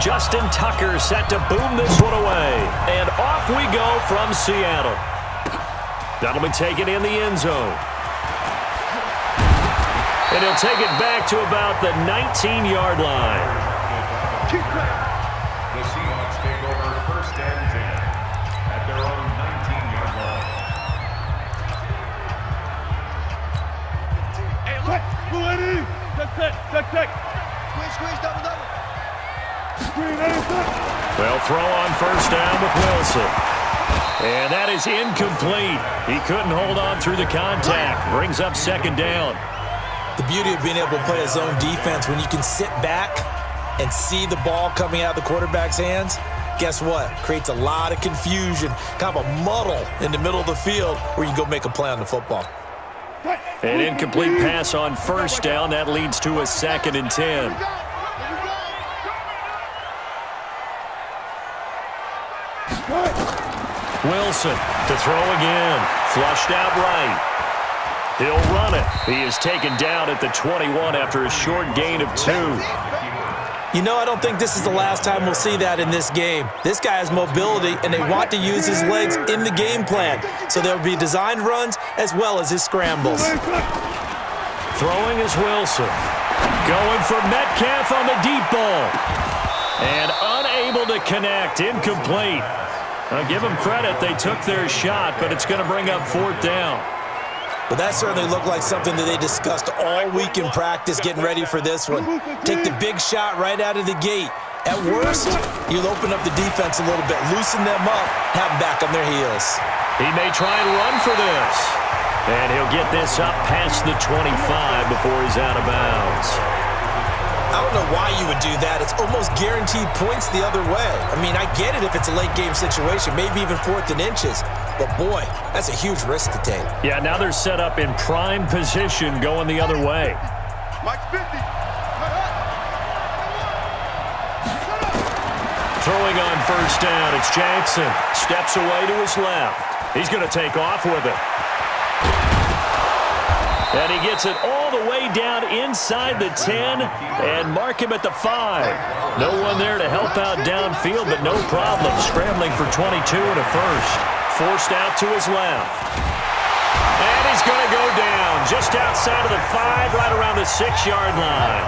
Justin Tucker set to boom this one away. And off we go from Seattle. That'll be taken in the end zone. And he'll take it back to about the 19-yard line. The Seahawks take over first and 10 at their own 19-yard line. Hey, look! Check. Squeeze, double. They'll throw on first down with Wilson. And that is incomplete. He couldn't hold on through the contact. Brings up second down. The beauty of being able to play a zone defense, when you can sit back and see the ball coming out of the quarterback's hands, guess what? Creates a lot of confusion, kind of a muddle in the middle of the field where you go make a play on the football. An incomplete pass on first down. That leads to a 2nd and 10. Wilson to throw again. Flushed out right. He'll run it. He is taken down at the 21 after a short gain of 2. You know, I don't think this is the last time we'll see that in this game. This guy has mobility, and they want to use his legs in the game plan. So there'll be designed runs as well as his scrambles. Throwing is Wilson. Going for Metcalf on the deep ball. And unable to connect. Incomplete. I'll give them credit. They took their shot, but it's going to bring up 4th down. But that certainly looked like something that they discussed all week in practice getting ready for this one. Take the big shot right out of the gate. At worst, you'll open up the defense a little bit, loosen them up, have them back on their heels. He may try and run for this. And he'll get this up past the 25 before he's out of bounds. I don't know why you would do that. It's almost guaranteed points the other way. I mean, I get it if it's a late game situation, maybe even 4th and inches. But, boy, that's a huge risk to take. Yeah, now they're set up in prime position going the other way. Mike 50. Throwing on first down, it's Jackson. Steps away to his left. He's going to take off with it. And he gets it all the way down inside the 10 and mark him at the 5. No one there to help out downfield, but no problem. Scrambling for 22 and a first. Forced out to his left. And he's going to go down just outside of the 5, right around the 6-yard line.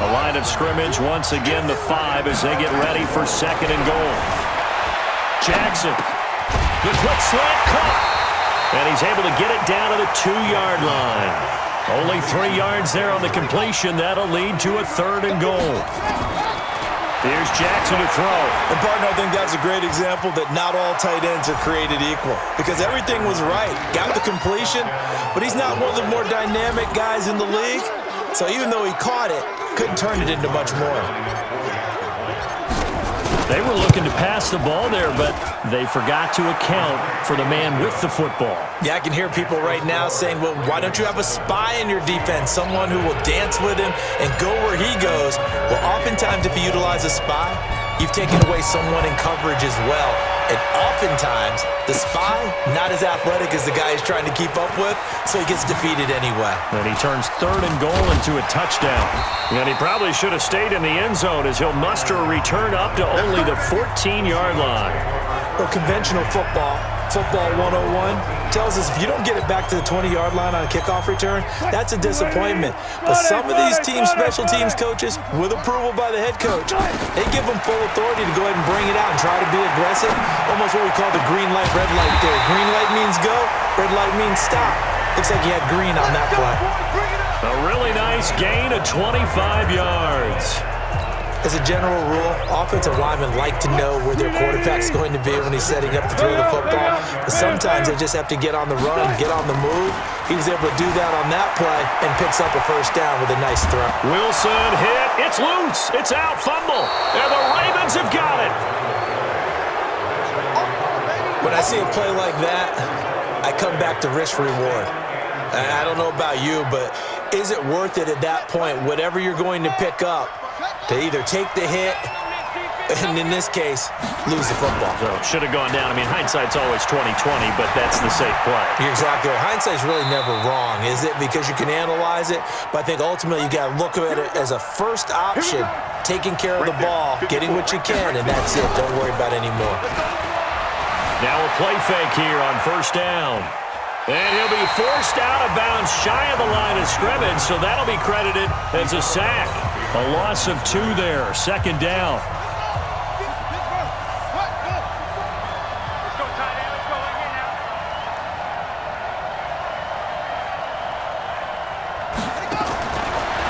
A line of scrimmage, once again the 5 as they get ready for 2nd and goal. Jackson, the quick slant caught. And he's able to get it down to the 2-yard line. Only 3 yards there on the completion. That'll lead to a 3rd and goal. Here's Jackson to throw. And, partner, I think that's a great example that not all tight ends are created equal. Because everything was right. Got the completion, but he's not one of the more dynamic guys in the league. So even though he caught it, couldn't turn it into much more. They were looking to pass the ball there, but they forgot to account for the man with the football. Yeah, I can hear people right now saying, well, why don't you have a spy in your defense, someone who will dance with him and go where he goes? Well, oftentimes if you utilize a spy, you've taken away someone in coverage as well. And oftentimes, the spy, not as athletic as the guy he's trying to keep up with, so he gets defeated anyway. And he turns 3rd and goal into a touchdown. And he probably should have stayed in the end zone as he'll muster a return up to only the 14-yard line. Well, conventional football 101, tells us if you don't get it back to the 20-yard line on a kickoff return, that's a disappointment. But some of these special teams coaches, with approval by the head coach, they give them full authority to go ahead and bring it out and try to be aggressive. Almost what we call the green light, red light theory. Green light means go, red light means stop. Looks like he had green on that play. A really nice gain of 25 yards. As a general rule, offensive linemen like to know where their quarterback's going to be when he's setting up to throw the football. But sometimes they just have to get on the run, get on the move. He was able to do that on that play and picks up a first down with a nice throw. Wilson hit. It's loose. It's out. Fumble. And the Ravens have got it. When I see a play like that, I come back to risk reward. I don't know about you, but is it worth it at that point, whatever you're going to pick up, to either take the hit and in this case, lose the football. So should have gone down. I mean, hindsight's always 20/20, but that's the safe play. You're exactly right. Hindsight's really never wrong, is it? Because you can analyze it, but I think ultimately you got to look at it as a first option, taking care of the ball, getting what you can, and that's it. Don't worry about any more. Now a play fake here on first down. And he'll be forced out of bounds shy of the line of scrimmage, so that'll be credited as a sack. A loss of 2 there, second down.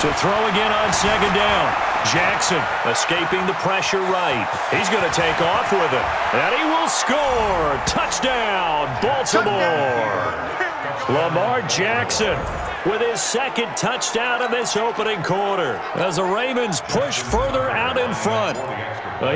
To throw again on second down. Jackson escaping the pressure right. He's going to take off with it. And he will score. Touchdown, Baltimore. Lamar Jackson with his second touchdown in this opening quarter as the Ravens push further out in front.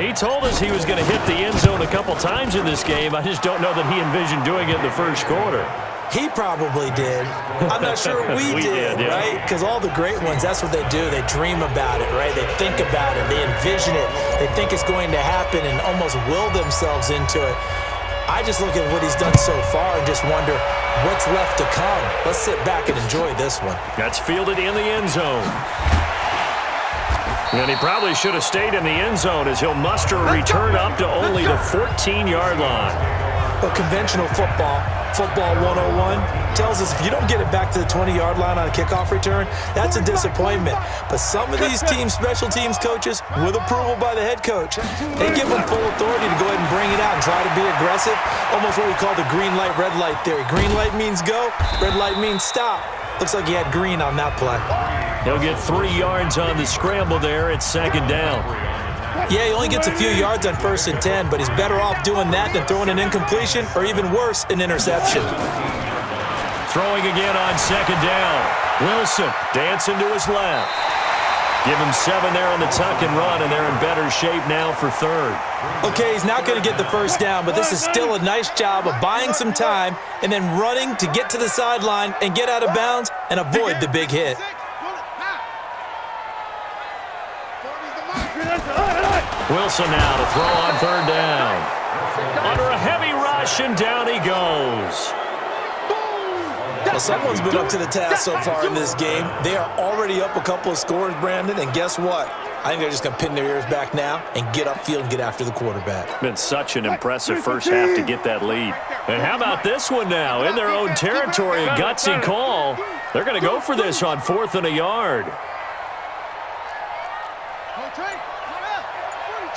He told us he was going to hit the end zone a couple times in this game. I just don't know that he envisioned doing it in the first quarter. He probably did. I'm not sure we did, yeah. right? Because all the great ones, that's what they do. They dream about it, right? They think about it. They envision it. They think it's going to happen and almost will themselves into it. I just look at what he's done so far and just wonder what's left to come. Let's sit back and enjoy this one. That's fielded in the end zone. And he probably should have stayed in the end zone as he'll muster a return up to only the 14-yard line. But conventional football 101, tells us if you don't get it back to the 20-yard line on a kickoff return, that's a disappointment. But some of these special teams coaches, with approval by the head coach, they give them full authority to go ahead and bring it out and try to be aggressive, almost what we call the green light, red light theory. Green light means go, red light means stop. Looks like he had green on that play. He'll get 3 yards on the scramble there. It's second down. Yeah, he only gets a few yards on 1st and 10, but he's better off doing that than throwing an incompletion or even worse, an interception. Throwing again on second down. Wilson dancing to his left. Give him 7 there on the tuck and run, and they're in better shape now for third. Okay, he's not going to get the first down, but this is still a nice job of buying some time and then running to get to the sideline and get out of bounds and avoid the big hit. Wilson now to throw on third down. Under a heavy rush, and down he goes. Well, someone's been up to the task so far in this game. They are already up a couple of scores, Brandon, and guess what? I think they're just going to pin their ears back now and get upfield and get after the quarterback. Been such an impressive first half to get that lead. And how about this one now? In their own territory, a gutsy call. They're going to go for this on 4th and a yard.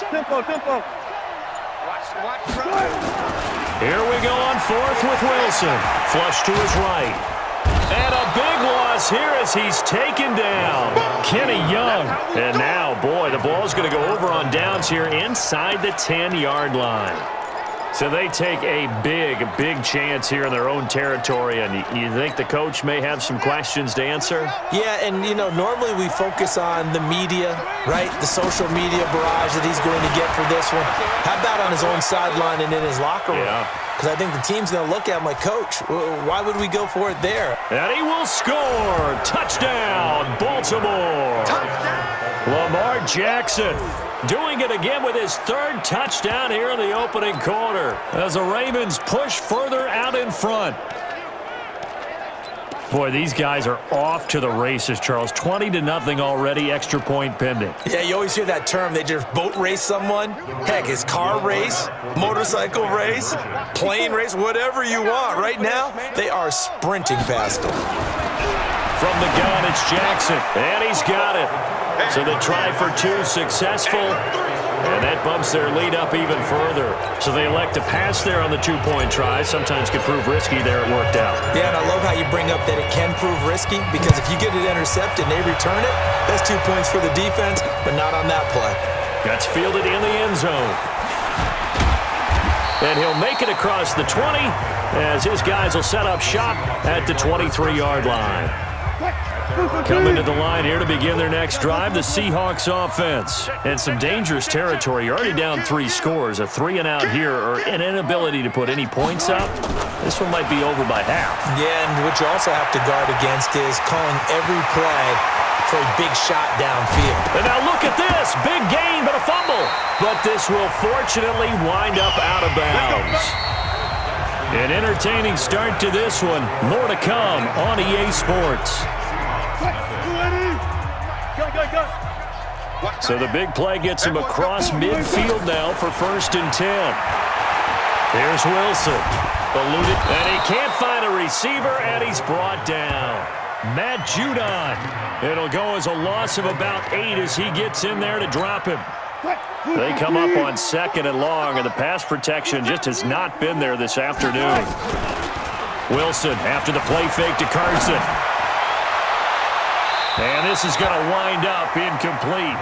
Tempo. Here we go on 4th with Wilson. Flush to his right. And a big loss here as he's taken down. Kenny Young. And now, boy, the ball's going to go over on downs here inside the 10-yard line. So they take a big chance here in their own territory, and you think the coach may have some questions to answer? Yeah, and, you know, normally we focus on the media, right, the social media barrage that he's going to get for this one. How about on his own sideline and in his locker room? Yeah. Because I think the team's going to look at him like, Coach, why would we go for it there? And he will score. Touchdown, Baltimore. Touchdown. Lamar Jackson doing it again with his 3rd touchdown here in the opening quarter as the Ravens push further out in front. Boy, these guys are off to the races, Charles. 20-0 already, extra point pending. Yeah, you always hear that term. They just boat race someone. Heck, it's car race, motorcycle race, plane race, whatever you want. Right now, they are sprinting past them. From the gun, it's Jackson, and he's got it. So the try for 2 successful, and that bumps their lead up even further. So they elect to pass there on the 2-point try. Sometimes could prove risky there. It worked out. Yeah, and I love how you bring up that it can prove risky, because if you get it intercepted and they return it, that's 2 points for the defense, but not on that play. That's fielded in the end zone. And he'll make it across the 20 as his guys will set up shop at the 23-yard line. Coming to the line here to begin their next drive, the Seahawks offense. And some dangerous territory. You're already down 3 scores. A 3-and-out here, or an inability to put any points up. This one might be over by half. Yeah, and what you also have to guard against is calling every play for a big shot downfield. And now look at this. Big gain, but a fumble. But this will fortunately wind up out of bounds. An entertaining start to this one. More to come on EA Sports. So the big play gets him across midfield now for 1st and 10. Here's Wilson. Eluded, and he can't find a receiver, and he's brought down. Matt Judon. It'll go as a loss of about 8 as he gets in there to drop him. They come up on 2nd and long, and the pass protection just has not been there this afternoon. Wilson after the play fake to Carson. And this is going to wind up incomplete.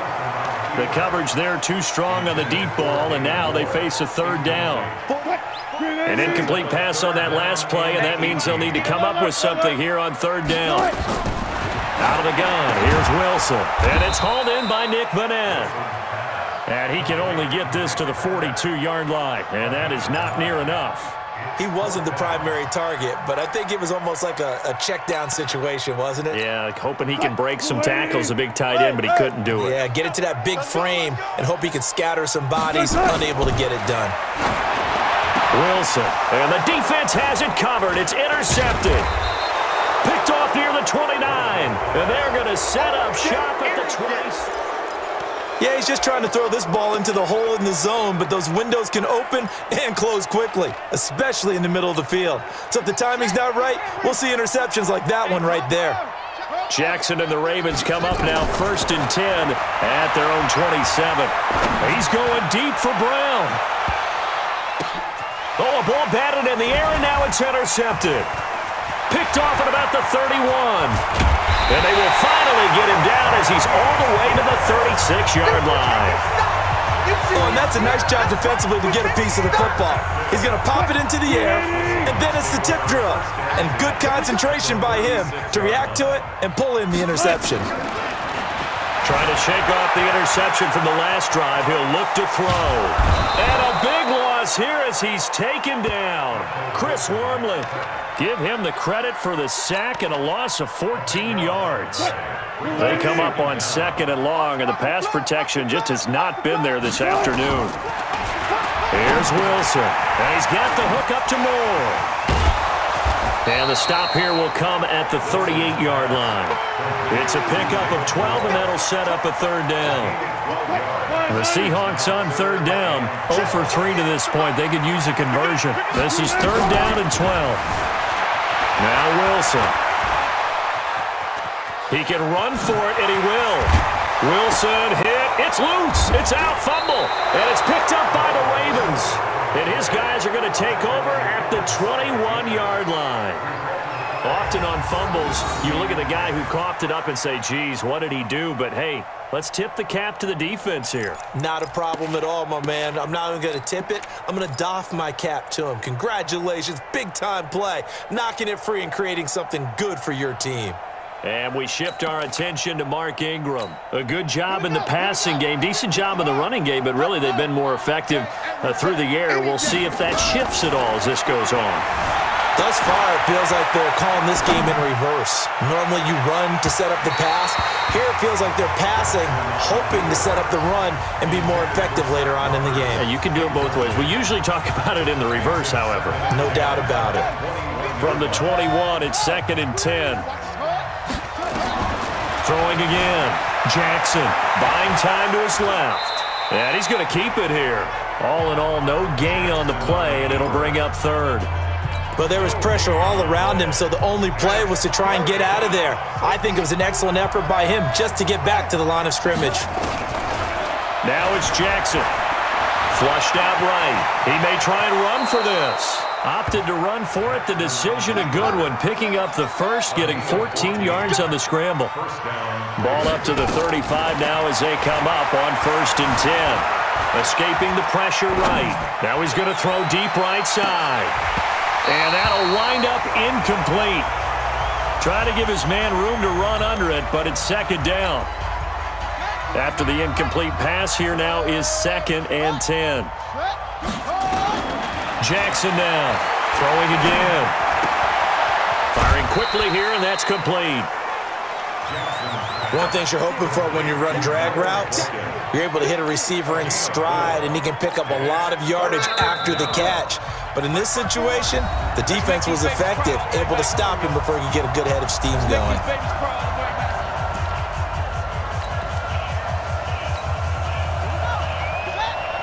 The coverage there too strong on the deep ball, and now they face a 3rd down. An incomplete pass on that last play, and that means they'll need to come up with something here on 3rd down. Out of the gun, here's Wilson. And it's hauled in by Nick Vanette. And he can only get this to the 42-yard line, and that is not near enough. He wasn't the primary target, but I think it was almost like a check-down situation, wasn't it? Yeah, hoping he can break some tackles, a big tight end, but he couldn't do it. Yeah, get it to that big frame and hope he can scatter some bodies, unable to get it done. Wilson, and the defense has it covered. It's intercepted. Picked off near the 29, and they're going to set up shop at the 20. Yeah, he's just trying to throw this ball into the hole in the zone, but those windows can open and close quickly, especially in the middle of the field. So if the timing's not right, we'll see interceptions like that one right there. Jackson and the Ravens come up now 1st and 10 at their own 27. He's going deep for Brown. Oh, a ball batted in the air, and now it's intercepted. Picked off at about the 31. And they will finally get him down as he's all the way to the 36-yard line. Oh, and that's a nice job defensively to get a piece of the football. He's going to pop it into the air, and then it's the tip drill. And good concentration by him to react to it and pull in the interception. Trying to shake off the interception from the last drive. He'll look to throw. And a big loss here as he's taken down. Chris Wormley. Give him the credit for the sack and a loss of 14 yards. They come up on 2nd and long, and the pass protection just has not been there this afternoon. Here's Wilson, and he's got the hook up to Moore. And the stop here will come at the 38-yard line. It's a pickup of 12, and that'll set up a 3rd down. The Seahawks on 3rd down, 0 for 3 to this point. They could use a conversion. This is 3rd down and 12. Now Wilson. He can run for it, and he will. Wilson hit. It's loose. It's out. Fumble. And it's picked up by the Ravens. And his guys are going to take over at the 21-yard line. Often on fumbles, you look at the guy who coughed it up and say, geez, what did he do? But, hey, let's tip the cap to the defense here. Not a problem at all, my man. I'm not even going to tip it. I'm going to doff my cap to him. Congratulations. Big-time play. Knocking it free and creating something good for your team. And we shift our attention to Mark Ingram. A good job in the passing game, decent job in the running game, but really they've been more effective through the air. We'll see if that shifts at all as this goes on. Thus far, it feels like they're calling this game in reverse. Normally you run to set up the pass. Here it feels like they're passing, hoping to set up the run and be more effective later on in the game. Yeah, you can do it both ways. We usually talk about it in the reverse, however. No doubt about it. From the 21, it's 2nd and 10. Throwing again. Jackson buying time to his left. And he's going to keep it here. All in all, no gain on the play, and it'll bring up 3rd. But there was pressure all around him, so the only play was to try and get out of there. I think it was an excellent effort by him just to get back to the line of scrimmage. Now it's Jackson. Flushed out right. He may try and run for this. Opted to run for it. The decision a good one. Picking up the first, getting 14 yards on the scramble. Ball up to the 35 now as they come up on 1st and 10. Escaping the pressure right. Now he's going to throw deep right side. And that'll wind up incomplete. Trying to give his man room to run under it, but it's 2nd down. After the incomplete pass, here now is 2nd and 10. Jackson now, throwing again. Firing quickly here, and that's complete. One thing you're hoping for when you run drag routes, you're able to hit a receiver in stride, and he can pick up a lot of yardage after the catch. But in this situation, the defense was effective, able to stop him before he could get a good head of steam going.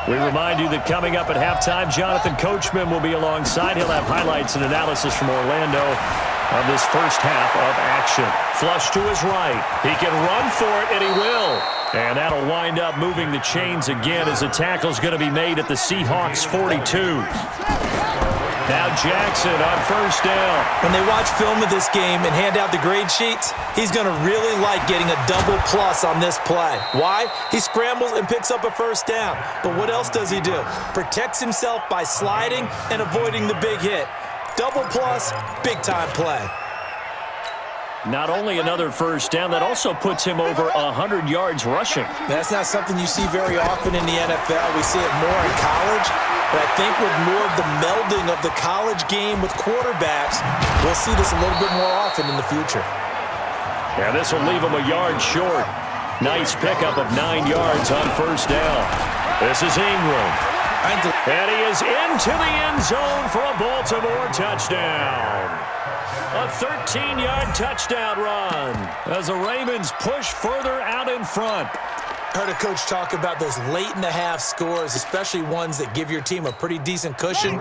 We remind you that coming up at halftime, Jonathan Coachman will be alongside. He'll have highlights and analysis from Orlando on this first half of action. Flush to his right. He can run for it, and he will. And that'll wind up moving the chains again as the tackle's going to be made at the Seahawks 42. Now Jackson on first down. When they watch film of this game and hand out the grade sheets, he's going to really like getting a double plus on this play. Why? He scrambles and picks up a first down. But what else does he do? Protects himself by sliding and avoiding the big hit. Double plus, big-time play. Not only another first down, that also puts him over 100 yards rushing. That's not something you see very often in the NFL. We see it more in college. But I think with more of the melding of the college game with quarterbacks, we'll see this a little bit more often in the future. Yeah, this will leave him a yard short. Nice pickup of 9 yards on first down. This is Ingram. And he is into the end zone for a Baltimore touchdown. A 13-yard touchdown run as the Ravens push further out in front. Heard a coach talk about those late-in-the-half scores, especially ones that give your team a pretty decent cushion.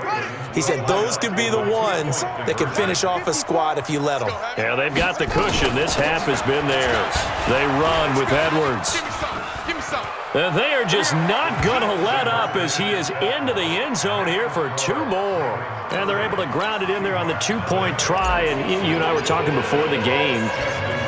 He said those could be the ones that can finish off a squad if you let them. Yeah, they've got the cushion. This half has been theirs. They run with Edwards. And they are just not going to let up as he is into the end zone here for 2 more. And they're able to ground it in there on the 2-point try. And you and I were talking before the game.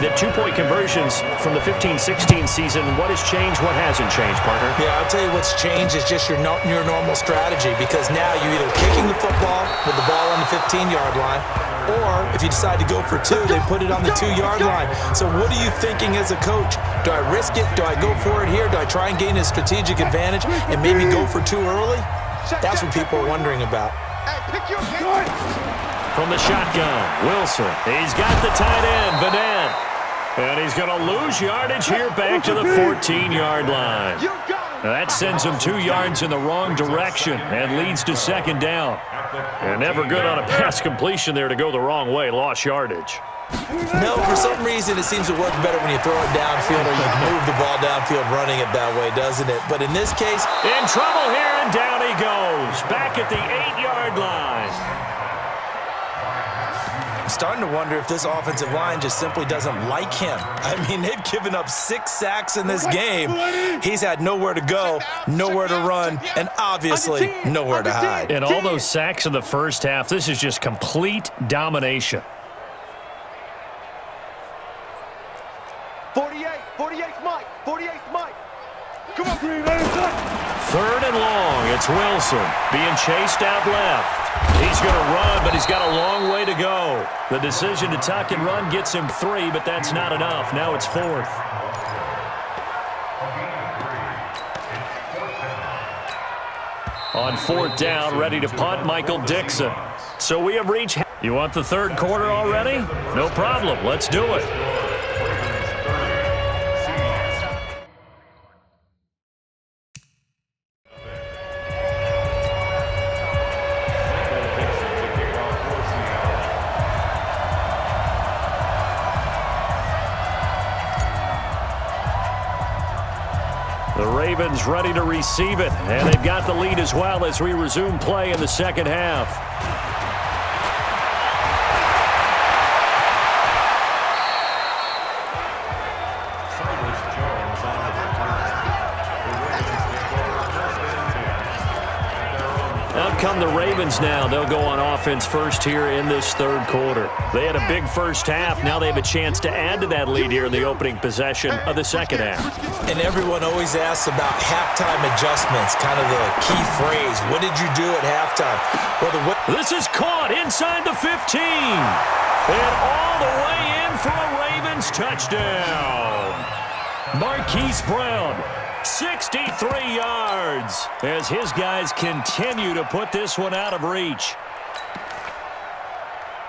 The 2-point conversions from the 15-16 season, what has changed, what hasn't changed, partner? Yeah, I'll tell you what's changed is just your normal strategy, because now you're either kicking the football with the ball on the 15-yard line, or if you decide to go for 2, they put it on the 2-yard line. So what are you thinking as a coach? Do I risk it? Do I go for it here? Do I try and gain a strategic advantage and maybe go for 2 early? That's what people are wondering about. From the shotgun, Wilson. He's got the tight end, Vanette. And he's going to lose yardage here back to the 14-yard line. That sends him 2 yards in the wrong direction and leads to second down. And never good on a pass completion there to go the wrong way. Lost yardage. No, for some reason it seems to work better when you throw it downfield or you move the ball downfield running it that way, doesn't it? But in this case, in trouble here, and down he goes. Back at the 8-yard line. I'm starting to wonder if this offensive line just simply doesn't like him. I mean, they've given up 6 sacks in this game. He's had nowhere to go, nowhere to run, and obviously nowhere to hide. And all those sacks in the first half, this is just complete domination. 48's Mike. 48's Mike. Come on, Green. 3rd and long. It's Wilson being chased out left. He's going to run, but he's got a long way to go. The decision to tuck and run gets him 3, but that's not enough. Now it's 4th. On 4th down, ready to punt, Michael Dixon. So we have reached... You want the 3rd quarter already? No problem. Let's do it. The Ravens ready to receive it, and they've got the lead as well as we resume play in the second half. Out come the Ravens now. They'll go on offense first here in this 3rd quarter. They had a big first half. Now they have a chance to add to that lead here in the opening possession of the second half. And everyone always asks about halftime adjustments, kind of the key phrase. What did you do at halftime? Well, this is caught inside the 15. And all the way in for a Ravens touchdown. Marquise Brown. 63 yards as his guys continue to put this one out of reach.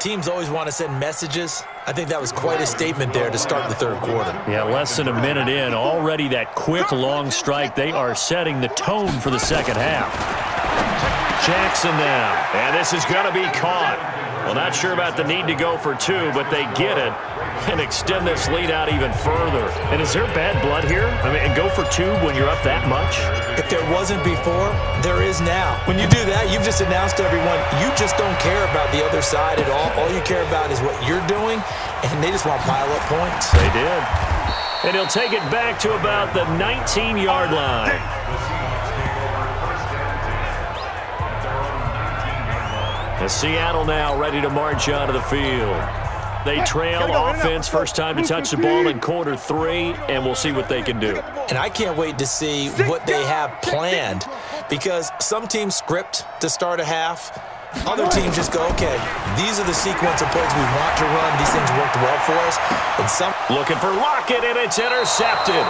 Teams always want to send messages I think that was quite a statement there to start the third quarter. Yeah, less than a minute in, already that quick long strike. They are setting the tone for the second half. Jackson now, and this is going to be caught. Well, not sure about the need to go for two, but they get it and extend this lead out even further. And is there bad blood here? I mean, and go for two when you're up that much? If there wasn't before, there is now. When you do that, you've just announced to everyone, you just don't care about the other side at all. All you care about is what you're doing, and they just want to pile up points. They did. And he'll take it back to about the 19-yard line. And Seattle now ready to march onto the field. They trail offense, first time to touch the ball in quarter 3, and we'll see what they can do. And I can't wait to see what they have planned, because some teams script to start a half. Other teams just go, okay, these are the sequence of plays we want to run. These things worked well for us. And some looking for Lockett, and it's intercepted.